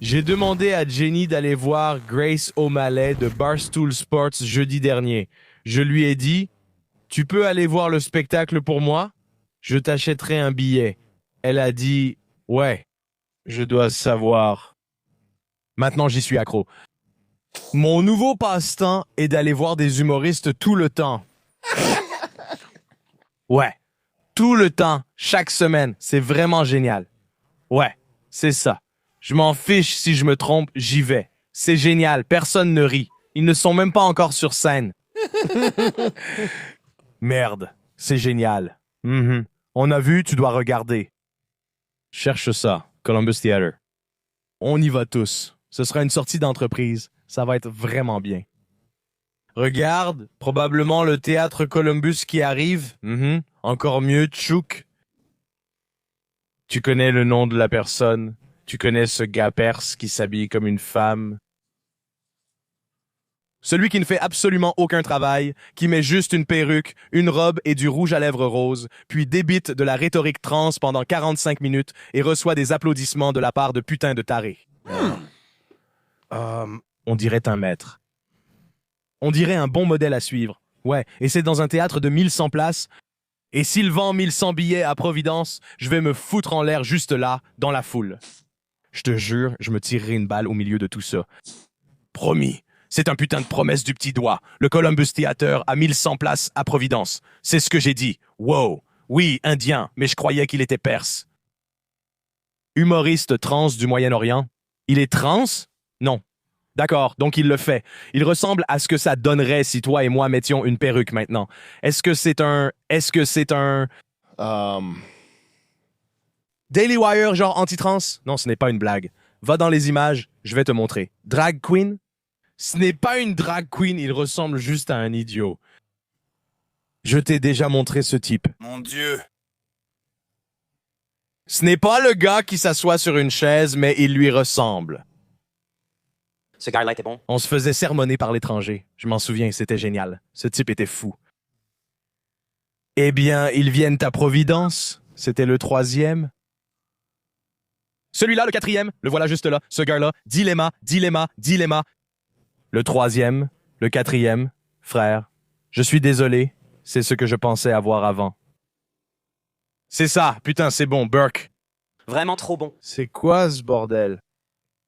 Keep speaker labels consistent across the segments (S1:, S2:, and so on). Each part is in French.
S1: J'ai demandé à Jenny d'aller voir Grace O'Malley de Barstool Sports jeudi dernier. Je lui ai dit, tu peux aller voir le spectacle pour moi? Je t'achèterai un billet. Elle a dit, ouais, je dois savoir. Maintenant, j'y suis accro. Mon nouveau passe-temps est d'aller voir des humoristes tout le temps. Ouais, tout le temps, chaque semaine. C'est vraiment génial. Ouais, c'est ça. Je m'en fiche si je me trompe, j'y vais. C'est génial, personne ne rit. Ils ne sont même pas encore sur scène. Merde, c'est génial. Mhm. On a vu, tu dois regarder. Cherche ça, Columbus Theatre. On y va tous. Ce sera une sortie d'entreprise. Ça va être vraiment bien. Regarde, probablement le théâtre Columbus qui arrive. Mhm. Encore mieux, Tchouk. Tu connais le nom de la personne. Tu connais ce gars perse qui s'habille comme une femme. Celui qui ne fait absolument aucun travail, qui met juste une perruque, une robe et du rouge à lèvres rose, puis débite de la rhétorique trans pendant 45 minutes et reçoit des applaudissements de la part de putains de tarés. On dirait un maître. On dirait un bon modèle à suivre. Ouais, et c'est dans un théâtre de 1100 places. Et s'il vend 1100 billets à Providence, je vais me foutre en l'air juste là, dans la foule. Je te jure, je me tirerai une balle au milieu de tout ça. Promis. C'est un putain de promesse du petit doigt. Le Columbus Theatre a 1100 places à Providence. C'est ce que j'ai dit. Wow. Oui, indien, mais je croyais qu'il était perse. Humoriste trans du Moyen-Orient. Il est trans? Non. D'accord, donc il le fait. Il ressemble à ce que ça donnerait si toi et moi mettions une perruque maintenant. Est-ce que c'est un... Daily Wire, genre anti-trans? Non, ce n'est pas une blague. Va dans les images, je vais te montrer. Drag queen? Ce n'est pas une drag queen, il ressemble juste à un idiot. Je t'ai déjà montré ce type.
S2: Mon Dieu.
S1: Ce n'est pas le gars qui s'assoit sur une chaise, mais il lui ressemble.
S3: Ce gars-là était bon.
S1: On se faisait sermonner par l'étranger. Je m'en souviens, c'était génial. Ce type était fou. Eh bien, ils viennent à Providence. C'était le 3e. Celui-là, le 4e. Le voilà juste là. Ce gars-là. Dilemma, dilemma, dilemma. Le 3e, le 4e, frère, je suis désolé, c'est ce que je pensais avoir avant. C'est ça, putain, c'est bon, Burke.
S3: Vraiment trop bon.
S1: C'est quoi ce bordel?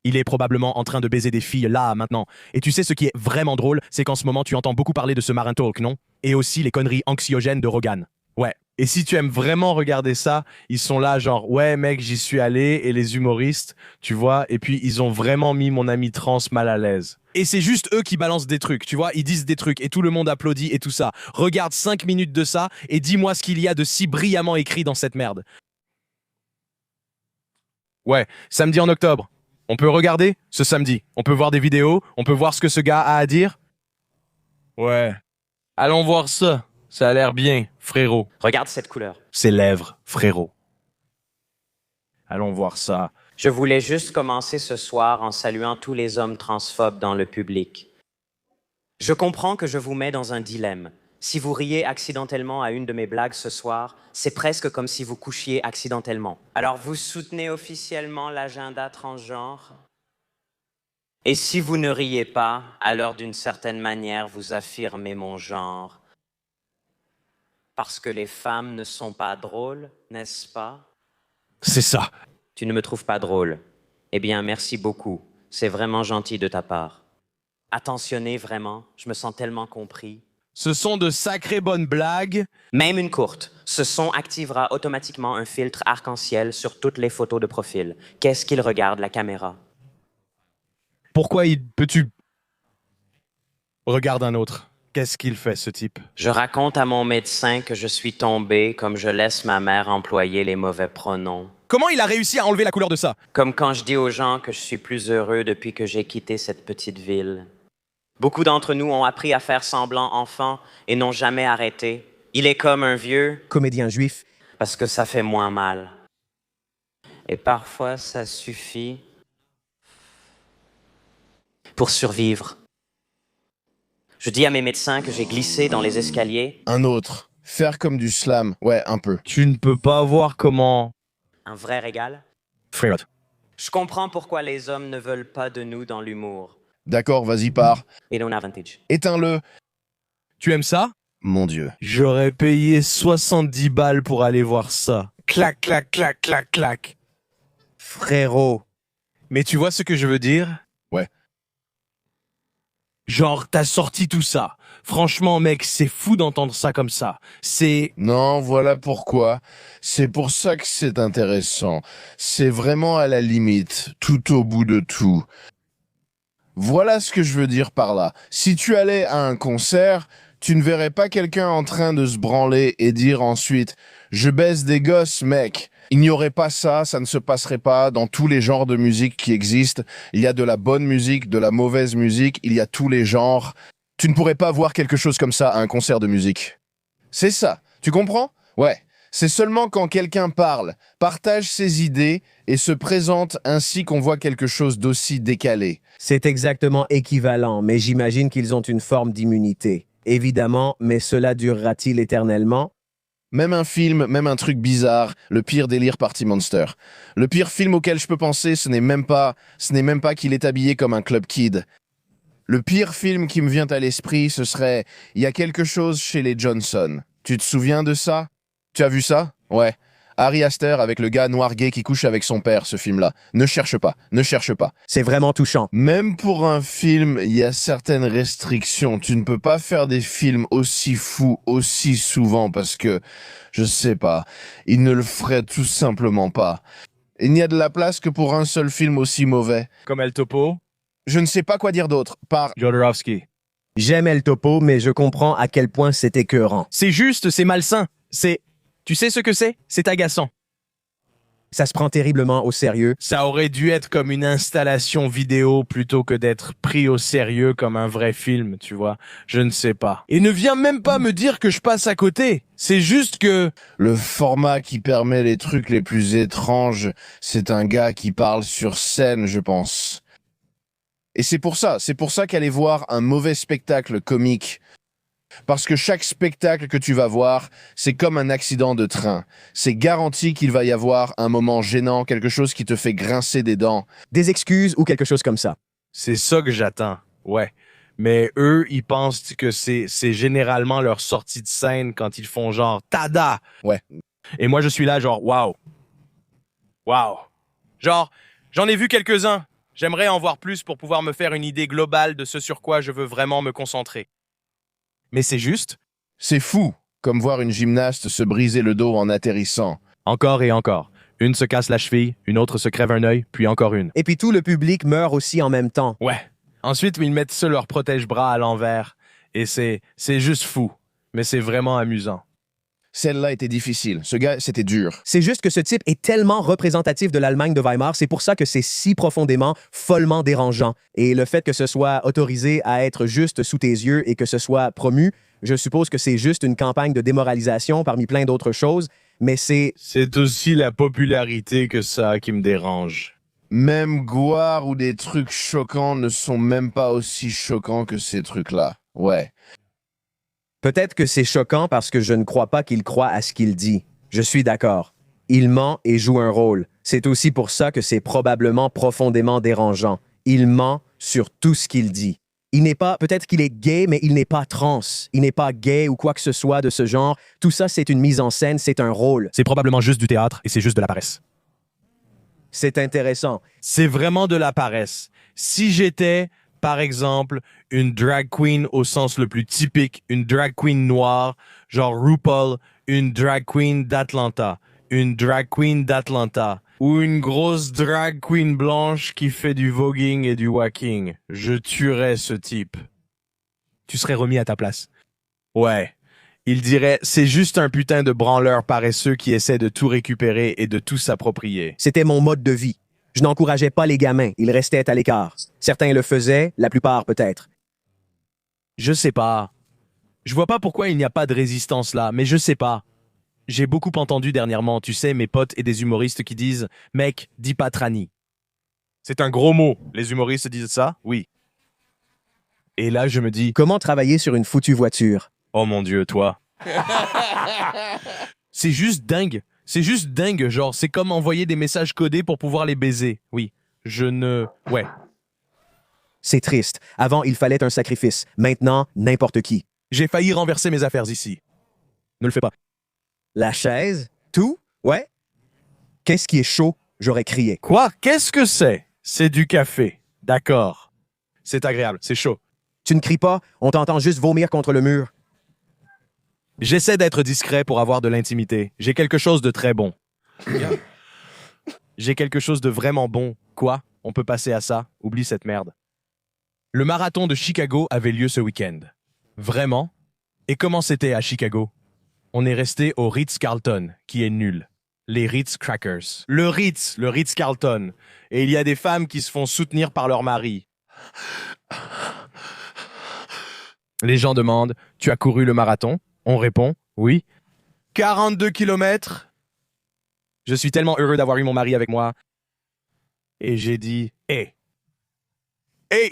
S1: Il est probablement en train de baiser des filles là, maintenant. Et tu sais ce qui est vraiment drôle, c'est qu'en ce moment, tu entends beaucoup parler de ce marin talk, non? Et aussi les conneries anxiogènes de Rogan. Ouais. Et si tu aimes vraiment regarder ça, ils sont là genre, ouais mec, j'y suis allé, et les humoristes, tu vois, et puis ils ont vraiment mis mon ami trans mal à l'aise. Et c'est juste eux qui balancent des trucs, tu vois, ils disent des trucs, et tout le monde applaudit et tout ça. Regarde 5 minutes de ça, et dis-moi ce qu'il y a de si brillamment écrit dans cette merde. Ouais, samedi en octobre. On peut regarder ce samedi. On peut voir des vidéos, on peut voir ce que ce gars a à dire. Ouais. Allons voir ça. Ça a l'air bien, frérot.
S3: Regarde cette couleur.
S1: Ses lèvres, frérot. Allons voir ça.
S3: Je voulais juste commencer ce soir en saluant tous les hommes transphobes dans le public. Je comprends que je vous mets dans un dilemme. Si vous riez accidentellement à une de mes blagues ce soir, c'est presque comme si vous couchiez accidentellement. Alors vous soutenez officiellement l'agenda transgenre? Et si vous ne riez pas, alors d'une certaine manière vous affirmez mon genre. Parce que les femmes ne sont pas drôles, n'est-ce pas?
S1: C'est ça.
S3: Tu ne me trouves pas drôle. Eh bien, merci beaucoup. C'est vraiment gentil de ta part. Attentionné, vraiment. Je me sens tellement compris.
S1: Ce sont de sacrées bonnes blagues.
S3: Même une courte. Ce son activera automatiquement un filtre arc-en-ciel sur toutes les photos de profil. Qu'est-ce qu'il regarde, la caméra?
S1: Pourquoi peux-tu... Regarde un autre. Qu'est-ce qu'il fait, ce type?
S3: Je raconte à mon médecin que je suis tombé comme je laisse ma mère employer les mauvais pronoms.
S1: Comment il a réussi à enlever la couleur de ça?
S3: Comme quand je dis aux gens que je suis plus heureux depuis que j'ai quitté cette petite ville. Beaucoup d'entre nous ont appris à faire semblant enfant et n'ont jamais arrêté. Il est comme un vieux
S4: comédien juif.
S3: Parce que ça fait moins mal. Et parfois, ça suffit pour survivre. Je dis à mes médecins que j'ai glissé dans les escaliers.
S2: Un autre. Faire comme du slam. Ouais, un peu.
S1: Tu ne peux pas voir comment...
S3: Un vrai régal.
S1: Frérot.
S3: Je comprends pourquoi les hommes ne veulent pas de nous dans l'humour.
S2: D'accord, vas-y, pars.
S3: We don't have advantage.
S2: Éteins-le.
S1: Tu aimes ça?
S2: Mon Dieu.
S1: J'aurais payé 70 balles pour aller voir ça. Clac, clac, clac, clac, clac. Frérot. Mais tu vois ce que je veux dire?
S2: Ouais.
S1: Genre, t'as sorti tout ça. Franchement, mec, c'est fou d'entendre ça comme ça. C'est...
S2: Non, voilà pourquoi. C'est pour ça que c'est intéressant. C'est vraiment à la limite, tout au bout de tout. Voilà ce que je veux dire par là. Si tu allais à un concert, tu ne verrais pas quelqu'un en train de se branler et dire ensuite « Je baise des gosses, mec ». Il n'y aurait pas ça, ça ne se passerait pas dans tous les genres de musique qui existent. Il y a de la bonne musique, de la mauvaise musique, il y a tous les genres. Tu ne pourrais pas voir quelque chose comme ça à un concert de musique. C'est ça, tu comprends? Ouais. C'est seulement quand quelqu'un parle, partage ses idées et se présente ainsi qu'on voit quelque chose d'aussi décalé.
S4: C'est exactement équivalent, mais j'imagine qu'ils ont une forme d'immunité. Évidemment, mais cela durera-t-il éternellement?
S2: Même un film, même un truc bizarre, le pire délire Party Monster. Le pire film auquel je peux penser, ce n'est même pas qu'il est habillé comme un club kid. Le pire film qui me vient à l'esprit, ce serait « Il y a quelque chose chez les Johnson ». Tu te souviens de ça? Tu as vu ça? Ouais. Harry Astor avec le gars noir gay qui couche avec son père, ce film-là. Ne cherche pas, ne cherche pas.
S4: C'est vraiment touchant.
S2: Même pour un film, il y a certaines restrictions. Tu ne peux pas faire des films aussi fous, aussi souvent, parce que, je sais pas, ils ne le feraient tout simplement pas. Il n'y a de la place que pour un seul film aussi mauvais.
S1: Comme El Topo,
S2: Je ne sais pas quoi dire d'autre, par...
S1: Jodorowsky.
S4: J'aime El Topo, mais je comprends à quel point c'est écœurant.
S1: C'est juste, c'est malsain. C'est... Tu sais ce que c'est? C'est agaçant.
S4: Ça se prend terriblement au sérieux.
S1: Ça aurait dû être comme une installation vidéo plutôt que d'être pris au sérieux comme un vrai film, tu vois. Je ne sais pas. Et ne viens même pas me dire que je passe à côté. C'est juste que...
S2: Le format qui permet les trucs les plus étranges, c'est un gars qui parle sur scène, je pense. Et c'est pour ça qu'aller voir un mauvais spectacle comique, parce que chaque spectacle que tu vas voir, c'est comme un accident de train. C'est garanti qu'il va y avoir un moment gênant, quelque chose qui te fait grincer des dents.
S4: Des excuses ou quelque chose comme ça.
S1: C'est ça que j'attends, ouais. Mais eux, ils pensent que c'est généralement leur sortie de scène quand ils font genre « tada ».
S2: Ouais.
S1: Et moi, je suis là genre « waouh ». Waouh. Genre, j'en ai vu quelques-uns. J'aimerais en voir plus pour pouvoir me faire une idée globale de ce sur quoi je veux vraiment me concentrer. Mais c'est juste,
S2: C'est fou, comme voir une gymnaste se briser le dos en atterrissant.
S1: encore et encore. Une se casse la cheville, une autre se crève un œil, puis encore une.
S4: Et puis tout le public meurt aussi en même temps.
S1: Ouais. Ensuite, ils mettent ça leur protège-bras à l'envers. Et c'est juste fou. Mais c'est vraiment amusant.
S2: Celle-là était difficile. Ce gars, c'était dur.
S4: C'est juste que ce type est tellement représentatif de l'Allemagne de Weimar, c'est pour ça que c'est si profondément, follement dérangeant. Et le fait que ce soit autorisé à être juste sous tes yeux et que ce soit promu, je suppose que c'est juste une campagne de démoralisation parmi plein d'autres choses, mais c'est...
S1: C'est aussi la popularité que ça qui me dérange.
S2: Même Goire ou des trucs choquants ne sont même pas aussi choquants que ces trucs-là. Ouais.
S4: Peut-être que c'est choquant parce que je ne crois pas qu'il croit à ce qu'il dit. Je suis d'accord. Il ment et joue un rôle. C'est aussi pour ça que c'est probablement profondément dérangeant. Il ment sur tout ce qu'il dit. Il n'est pas, peut-être qu'il est gay, mais il n'est pas trans. Il n'est pas gay ou quoi que ce soit de ce genre. Tout ça, c'est une mise en scène, c'est un rôle.
S1: C'est probablement juste du théâtre et c'est juste de la paresse.
S4: C'est intéressant.
S1: C'est vraiment de la paresse. Si j'étais, par exemple, une drag queen au sens le plus typique, une drag queen noire, genre RuPaul, une drag queen d'Atlanta, ou une grosse drag queen blanche qui fait du voguing et du whacking, je tuerais ce type. Tu serais remis à ta place. Ouais. Il dirait, c'est juste un putain de branleur paresseux qui essaie de tout récupérer et de tout s'approprier.
S4: C'était mon mode de vie. Je n'encourageais pas les gamins, ils restaient à l'écart. Certains le faisaient, la plupart peut-être.
S1: Je sais pas. Je vois pas pourquoi il n'y a pas de résistance là, mais je sais pas. J'ai beaucoup entendu dernièrement, tu sais, mes potes et des humoristes qui disent « Mec, dis pas tranny ». C'est un gros mot. Les humoristes disent ça? Oui. Et là, je me dis
S4: Comment travailler sur une foutue voiture?
S1: « Oh mon Dieu, toi ». C'est juste dingue. C'est juste dingue, genre, c'est comme envoyer des messages codés pour pouvoir les baiser. Oui, Ouais.
S4: C'est triste. Avant, il fallait un sacrifice. Maintenant, n'importe qui.
S1: J'ai failli renverser mes affaires ici. Ne le fais pas.
S4: La chaise? Tout? Ouais? Qu'est-ce qui est chaud? J'aurais crié.
S1: Quoi? Qu'est-ce que c'est? C'est du café. D'accord. C'est agréable, c'est chaud.
S4: Tu ne cries pas, on t'entend juste vomir contre le mur.
S1: J'essaie d'être discret pour avoir de l'intimité. J'ai quelque chose de très bon. J'ai quelque chose de vraiment bon. Quoi? On peut passer à ça? Oublie cette merde. Le marathon de Chicago avait lieu ce week-end. Vraiment? Et comment c'était à Chicago? On est resté au Ritz-Carlton, qui est nul. Les Ritz Crackers. Le Ritz-Carlton. Et il y a des femmes qui se font soutenir par leur mari. Les gens demandent, tu as couru le marathon? On répond, oui. 42 kilomètres? Je suis tellement heureux d'avoir eu mon mari avec moi. Et j'ai dit, hé.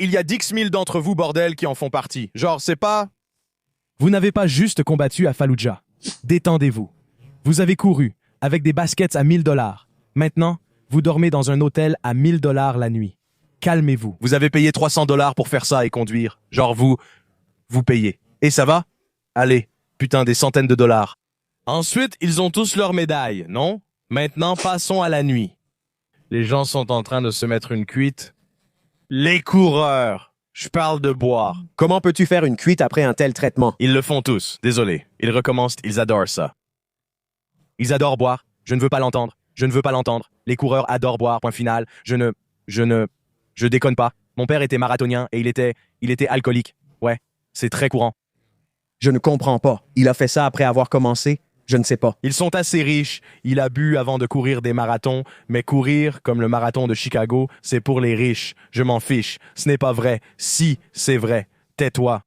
S1: Il y a 10 000 d'entre vous, bordel, qui en font partie. Genre, c'est pas... Vous n'avez pas juste combattu à Fallujah. Détendez-vous. Vous avez couru avec des baskets à 1 000 $. Maintenant, vous dormez dans un hôtel à 1 000 $ la nuit. Calmez-vous. Vous avez payé 300 $ pour faire ça et conduire. Genre, vous payez. Et ça va? Allez, putain, des centaines de dollars. Ensuite, ils ont tous leurs médailles, non? Maintenant, passons à la nuit. Les gens sont en train de se mettre une cuite. Les coureurs. Je parle de boire.
S4: Comment peux-tu faire une cuite après un tel traitement?
S1: Ils le font tous. Désolé. Ils recommencent. Ils adorent ça. Ils adorent boire. Je ne veux pas l'entendre. Je ne veux pas l'entendre. Les coureurs adorent boire. Point final. Je déconne pas. Mon père était marathonien et il était alcoolique. Ouais. C'est très courant.
S4: Je ne comprends pas. Il a fait ça après avoir commencé? Je ne sais pas.
S1: Ils sont assez riches. Il a bu avant de courir des marathons. Mais courir, comme le marathon de Chicago, c'est pour les riches. Je m'en fiche. Ce n'est pas vrai. Si, c'est vrai. Tais-toi.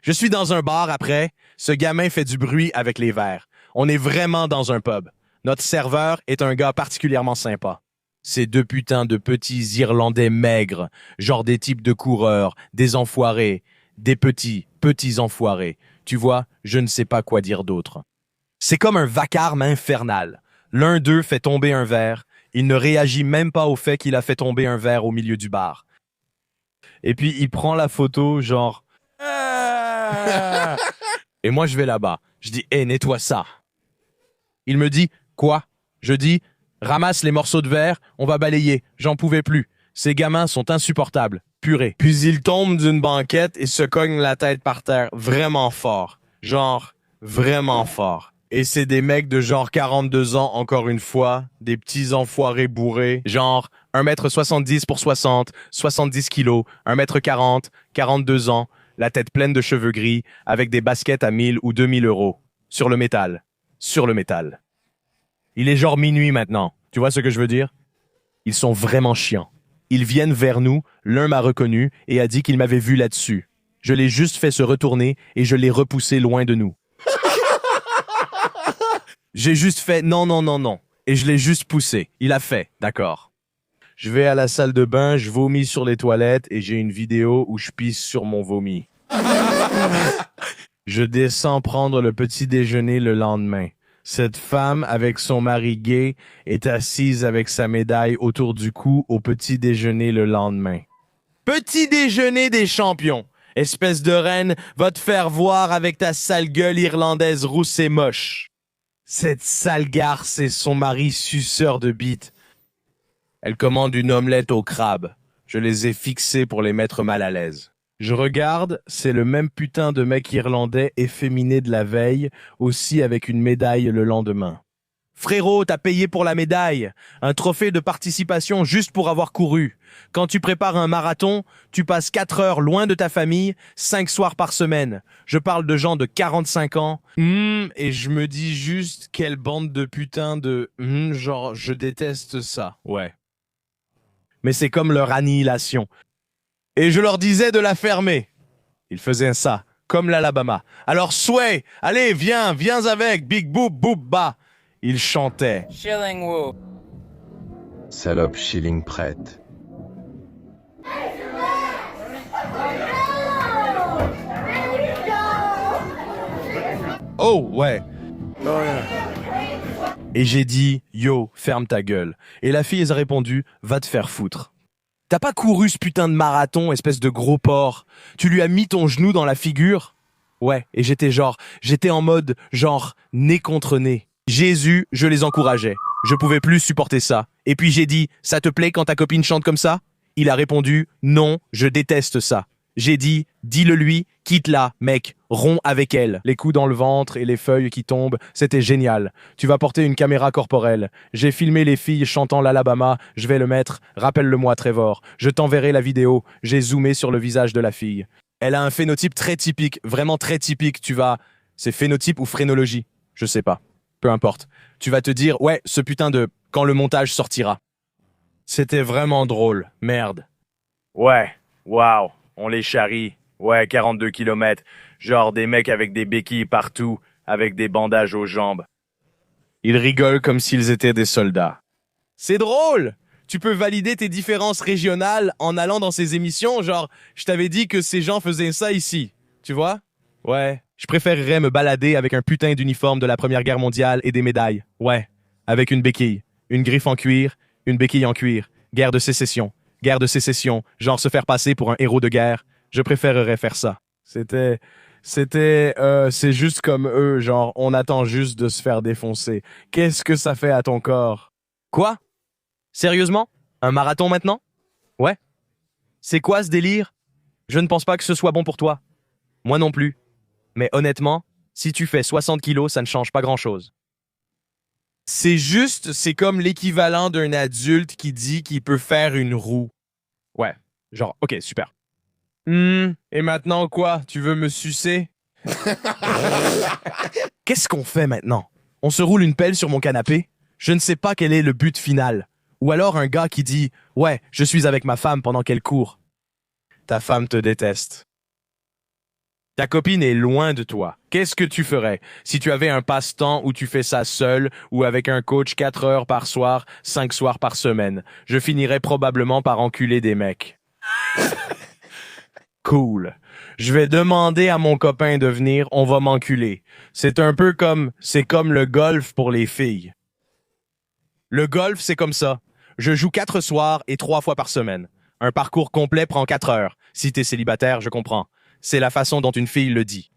S1: Je suis dans un bar après. Ce gamin fait du bruit avec les verres. On est vraiment dans un pub. Notre serveur est un gars particulièrement sympa. C'est deux putains de petits Irlandais maigres. Genre des types de coureurs. Des enfoirés. Des petits enfoirés. Tu vois, je ne sais pas quoi dire d'autre. C'est comme un vacarme infernal. L'un d'eux fait tomber un verre. Il ne réagit même pas au fait qu'il a fait tomber un verre au milieu du bar. Et puis, il prend la photo, genre... Et moi, je vais là-bas. Je dis, hé, nettoie ça. Il me dit, quoi? Je dis, ramasse les morceaux de verre, on va balayer. J'en pouvais plus. Ces gamins sont insupportables. Purée. Puis il tombe d'une banquette et se cogne la tête par terre. Vraiment fort. Genre, vraiment fort. Et c'est des mecs de genre 42 ans, encore une fois, des petits enfoirés bourrés, genre 1m70 pour 60, 70 kilos, 1m40, 42 ans, la tête pleine de cheveux gris, avec des baskets à 1000 ou 2000 euros. Sur le métal. Sur le métal. Il est genre minuit maintenant. Tu vois ce que je veux dire? Ils sont vraiment chiants. Ils viennent vers nous, l'un m'a reconnu et a dit qu'il m'avait vu là-dessus. Je l'ai juste fait se retourner et je l'ai repoussé loin de nous. J'ai juste fait non. Et je l'ai juste poussé. Il a fait, d'accord. Je vais à la salle de bain, je vomis sur les toilettes et j'ai une vidéo où je pisse sur mon vomi. Je descends prendre le petit déjeuner le lendemain. Cette femme, avec son mari gay, est assise avec sa médaille autour du cou au petit déjeuner le lendemain. Petit déjeuner des champions. Espèce de reine, va te faire voir avec ta sale gueule irlandaise rousse et moche. Cette sale garce et son mari suceur de bite. Elle commande une omelette au crabe. Je les ai fixés pour les mettre mal à l'aise. Je regarde, c'est le même putain de mec irlandais efféminé de la veille, aussi avec une médaille le lendemain. Frérot, t'as payé pour la médaille. Un trophée de participation juste pour avoir couru. Quand tu prépares un marathon, tu passes 4 heures loin de ta famille, 5 soirs par semaine. Je parle de gens de 45 ans. Et je me dis juste quelle bande de putains de... genre, je déteste ça. Ouais. Mais c'est comme leur annihilation. Et je leur disais de la fermer. Ils faisaient ça, comme l'Alabama. Alors Sway, allez, viens avec, Big Boop Boop Ba. Ils chantaient.
S5: Shilling Woo.
S6: Salope shilling prête.
S1: Oh, ouais. Et j'ai dit « Yo, ferme ta gueule ». Et la fille, elle a répondu « Va te faire foutre ». T'as pas couru ce putain de marathon, espèce de gros porc. Tu lui as mis ton genou dans la figure. Ouais, et j'étais en mode, nez contre nez. Jésus, je les encourageais. Je pouvais plus supporter ça. Et puis j'ai dit, ça te plaît quand ta copine chante comme ça? Il a répondu, non, je déteste ça. J'ai dit, dis-le lui, quitte-la, mec, romps avec elle. Les coups dans le ventre et les feuilles qui tombent, c'était génial. Tu vas porter une caméra corporelle. J'ai filmé les filles chantant l'Alabama, je vais le mettre, rappelle-le-moi Trevor. Je t'enverrai la vidéo, j'ai zoomé sur le visage de la fille. Elle a un phénotype très typique, vraiment très typique, c'est phénotype ou phrénologie? Je sais pas. Peu importe. Tu vas te dire, ouais, ce putain de quand le montage sortira. C'était vraiment drôle, merde. Ouais, waouh, on les charrie. Ouais, 42 kilomètres. Genre des mecs avec des béquilles partout, avec des bandages aux jambes. Ils rigolent comme s'ils étaient des soldats. C'est drôle! Tu peux valider tes différences régionales en allant dans ces émissions, je t'avais dit que ces gens faisaient ça ici. Tu vois? Ouais. Je préférerais me balader avec un putain d'uniforme de la Première Guerre mondiale et des médailles. Ouais. Avec une béquille. Une griffe en cuir, une béquille en cuir. Guerre de sécession. Guerre de sécession. Genre se faire passer pour un héros de guerre. Je préférerais faire ça. C'est juste comme eux, on attend juste de se faire défoncer. Qu'est-ce que ça fait à ton corps? Quoi? Sérieusement? Un marathon maintenant? Ouais. C'est quoi ce délire? Je ne pense pas que ce soit bon pour toi. Moi non plus. Mais honnêtement, si tu fais 60 kilos, ça ne change pas grand-chose. C'est comme l'équivalent d'un adulte qui dit qu'il peut faire une roue. Ouais, ok, super. Et maintenant quoi? Tu veux me sucer? Qu'est-ce qu'on fait maintenant? On se roule une pelle sur mon canapé? Je ne sais pas quel est le but final. Ou alors un gars qui dit « Ouais, je suis avec ma femme pendant qu'elle court. » Ta femme te déteste. Ta copine est loin de toi. Qu'est-ce que tu ferais si tu avais un passe-temps où tu fais ça seul ou avec un coach 4 heures par soir, 5 soirs par semaine? Je finirais probablement par enculer des mecs. Cool. Je vais demander à mon copain de venir, on va m'enculer. C'est comme le golf pour les filles. Le golf, c'est comme ça. Je joue 4 soirs et 3 fois par semaine. Un parcours complet prend 4 heures. Si t'es célibataire, je comprends. C'est la façon dont une fille le dit.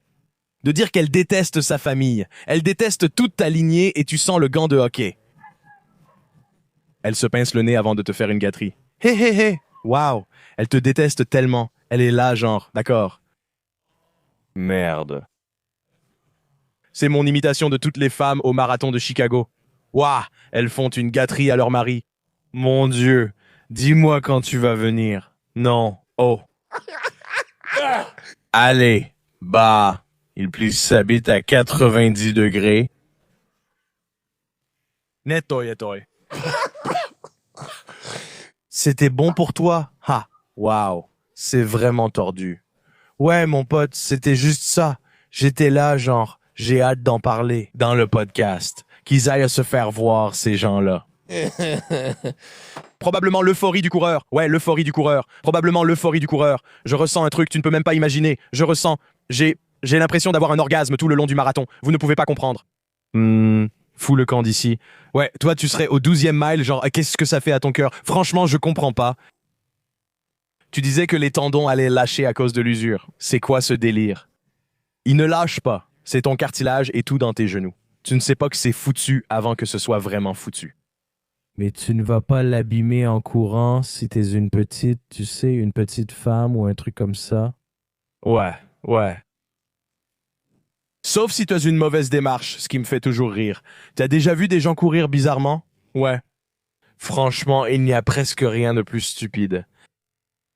S1: De dire qu'elle déteste sa famille. Elle déteste toute ta lignée et tu sens le gant de hockey. Elle se pince le nez avant de te faire une gâterie. Hé hé hé! Wow! Elle te déteste tellement. Elle est là, d'accord. Merde. C'est mon imitation de toutes les femmes au marathon de Chicago. Waouh! Elles font une gâterie à leur mari. Mon Dieu! Dis-moi quand tu vas venir. Non. Oh. Allez, il plus s'habite à 90 degrés. Nettoy. C'était bon pour toi? Ha, wow, c'est vraiment tordu. Ouais, mon pote, c'était juste ça. J'étais là, j'ai hâte d'en parler dans le podcast. Qu'ils aillent se faire voir, ces gens-là. Probablement l'euphorie du coureur. Ouais, l'euphorie du coureur. Probablement l'euphorie du coureur. Je ressens un truc, tu ne peux même pas imaginer. J'ai l'impression d'avoir un orgasme tout le long du marathon. Vous ne pouvez pas comprendre. Fous le camp d'ici. Ouais, toi, tu serais au 12e mile, qu'est-ce que ça fait à ton cœur? Franchement, je comprends pas. Tu disais que les tendons allaient lâcher à cause de l'usure. C'est quoi ce délire? Ils ne lâchent pas. C'est ton cartilage et tout dans tes genoux. Tu ne sais pas que c'est foutu avant que ce soit vraiment foutu. Mais tu ne vas pas l'abîmer en courant si t'es une petite femme ou un truc comme ça. Ouais. Sauf si tu as une mauvaise démarche, ce qui me fait toujours rire. T'as déjà vu des gens courir bizarrement? Ouais. Franchement, il n'y a presque rien de plus stupide.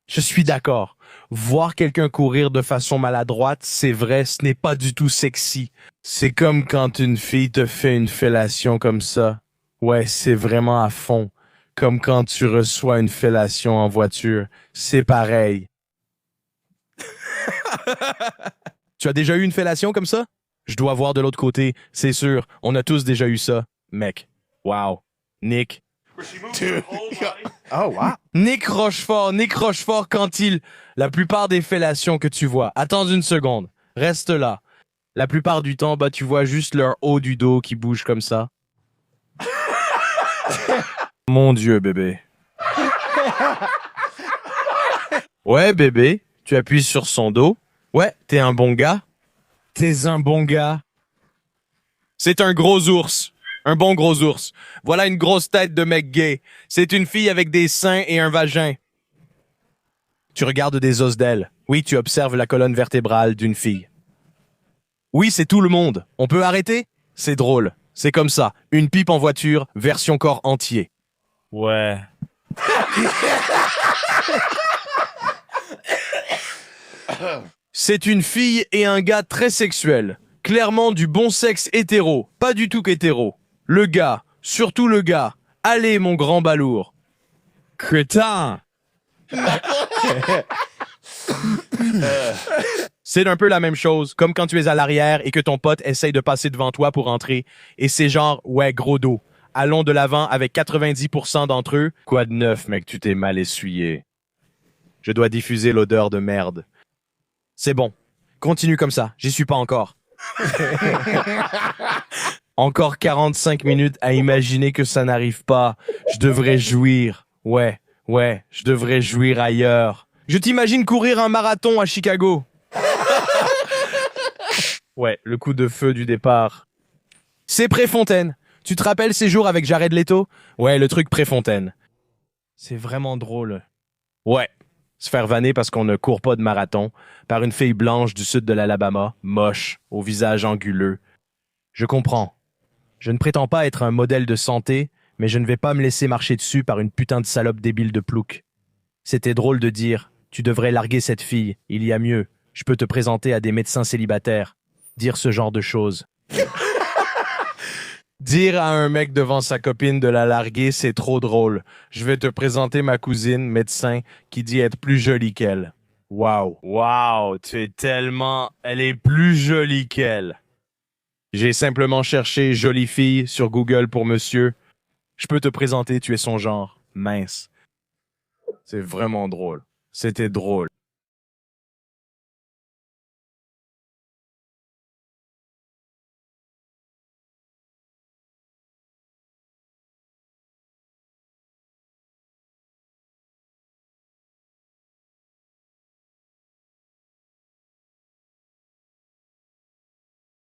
S1: Je suis d'accord. Voir quelqu'un courir de façon maladroite, c'est vrai, ce n'est pas du tout sexy. C'est comme quand une fille te fait une fellation comme ça. Ouais, c'est vraiment à fond. Comme quand tu reçois une fellation en voiture. C'est pareil. Tu as déjà eu une fellation comme ça? Je dois voir de l'autre côté, c'est sûr. On a tous déjà eu ça, mec. Wow. Nick.
S2: Oh, wow.
S1: Nick Rochefort La plupart des fellations que tu vois, attends une seconde, reste là. La plupart du temps, tu vois juste leur haut du dos qui bouge comme ça. Mon Dieu, bébé. Ouais, bébé, tu appuies sur son dos. Ouais, t'es un bon gars. T'es un bon gars. C'est un gros ours. Un bon gros ours. Voilà une grosse tête de mec gay. C'est une fille avec des seins et un vagin. Tu regardes des os d'elle. Oui, tu observes la colonne vertébrale d'une fille. Oui, c'est tout le monde. On peut arrêter? C'est drôle. C'est comme ça. Une pipe en voiture, version corps entier. Ouais. C'est une fille et un gars très sexuels. Clairement du bon sexe hétéro. Pas du tout qu'hétéro. Le gars, surtout le gars. Allez, mon grand balourd. Crétin! C'est un peu la même chose, comme quand tu es à l'arrière et que ton pote essaye de passer devant toi pour entrer, et c'est genre, ouais, gros dos. Allons de l'avant avec 90% d'entre eux. Quoi de neuf, mec, tu t'es mal essuyé. Je dois diffuser l'odeur de merde. C'est bon. Continue comme ça, j'y suis pas encore. Encore 45 minutes à imaginer que ça n'arrive pas. Je devrais jouir. Ouais, je devrais jouir ailleurs. Je t'imagine courir un marathon à Chicago. Ouais, le coup de feu du départ. C'est Préfontaine. Tu te rappelles ces jours avec Jared Leto? Ouais, le truc Préfontaine. C'est vraiment drôle. Ouais, se faire vanner parce qu'on ne court pas de marathon par une fille blanche du sud de l'Alabama, moche, au visage anguleux. Je comprends. Je ne prétends pas être un modèle de santé, mais je ne vais pas me laisser marcher dessus par une putain de salope débile de plouc. C'était drôle de dire « Tu devrais larguer cette fille, il y a mieux. Je peux te présenter à des médecins célibataires. » Dire ce genre de choses. Dire à un mec devant sa copine de la larguer, c'est trop drôle. Je vais te présenter ma cousine, médecin, qui dit être plus jolie qu'elle. Wow, tu es tellement... Elle est plus jolie qu'elle. J'ai simplement cherché jolie fille sur Google pour monsieur. Je peux te présenter, tu es son genre. Mince. C'est vraiment drôle. C'était drôle.